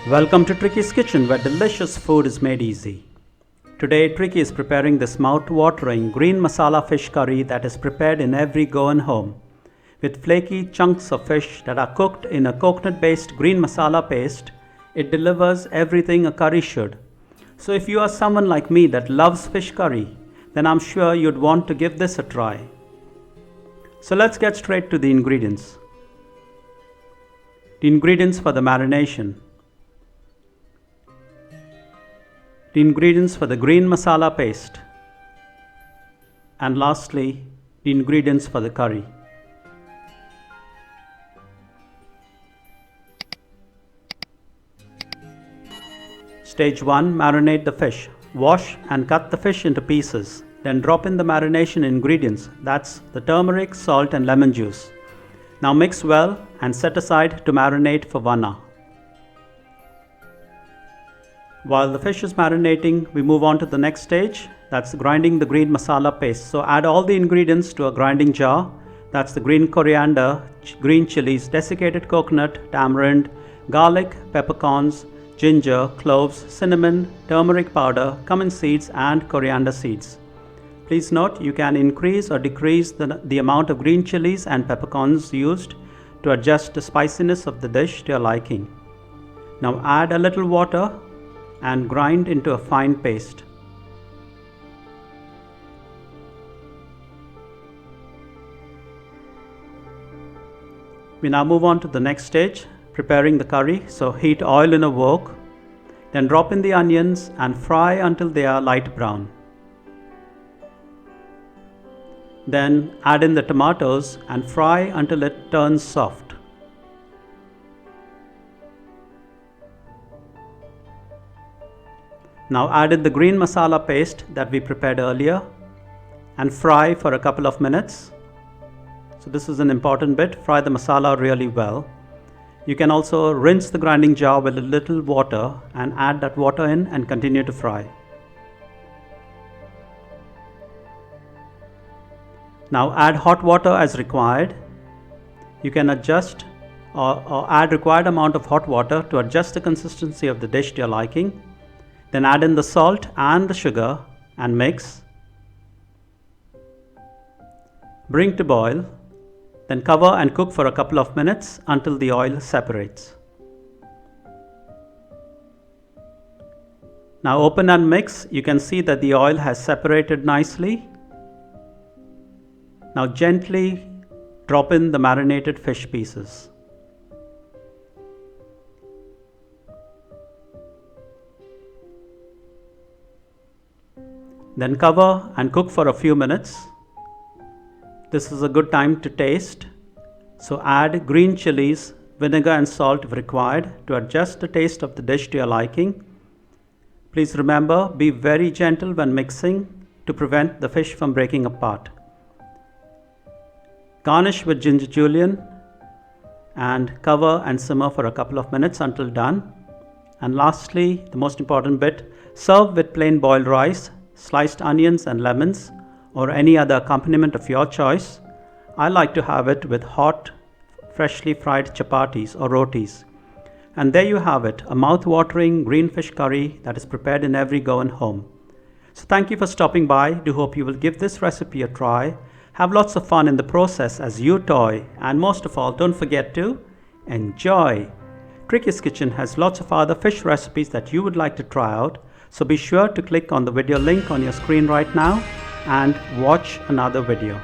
Welcome to Trickeys Kitchen, where delicious food is made easy. Today, Trickey is preparing this mouth-watering green masala fish curry that is prepared in every Goan home. With flaky chunks of fish that are cooked in a coconut-based green masala paste, it delivers everything a curry should. So if you are someone like me that loves fish curry, then I'm sure you'd want to give this a try. So let's get straight to the ingredients. The ingredients for the marination. The ingredients for the green masala paste. And lastly, the ingredients for the curry. Stage 1. Marinate the fish. Wash and cut the fish into pieces. Then drop in the marination ingredients, that's the turmeric, salt and lemon juice. Now mix well and set aside to marinate for 1 hour. While the fish is marinating, we move on to the next stage, that's grinding the green masala paste. So add all the ingredients to a grinding jar. That's the green coriander, green chilies, desiccated coconut, tamarind, garlic, peppercorns, ginger, cloves, cinnamon, turmeric powder, cumin seeds and coriander seeds. Please note you can increase or decrease the amount of green chilies and peppercorns used to adjust the spiciness of the dish to your liking. Now add a little water and grind into a fine paste. We now move on to the next stage, preparing the curry. So heat oil in a wok, then drop in the onions and fry until they are light brown. Then add in the tomatoes and fry until it turns soft. Now add in the green masala paste that we prepared earlier and fry for a couple of minutes. So this is an important bit, fry the masala really well. You can also rinse the grinding jar with a little water and add that water in and continue to fry. Now add hot water as required. You can adjust or add required amount of hot water to adjust the consistency of the dish to your liking. Then add in the salt and the sugar and mix. Bring to boil. Then cover and cook for a couple of minutes until the oil separates. Now open and mix. You can see that the oil has separated nicely. Now gently drop in the marinated fish pieces. Then cover and cook for a few minutes. This is a good time to taste. So add green chilies, vinegar and salt if required to adjust the taste of the dish to your liking. Please remember, be very gentle when mixing to prevent the fish from breaking apart. Garnish with ginger julienne and cover and simmer for a couple of minutes until done. And lastly, the most important bit, serve with plain boiled rice, sliced onions and lemons, or any other accompaniment of your choice. I like to have it with hot, freshly fried chapatis or rotis. And there you have it, a mouth-watering green fish curry that is prepared in every Goan home. So thank you for stopping by. Do hope you will give this recipe a try. Have lots of fun in the process as you toy, and most of all, don't forget to enjoy. Trickeys Kitchen has lots of other fish recipes that you would like to try out, so be sure to click on the video link on your screen right now and watch another video.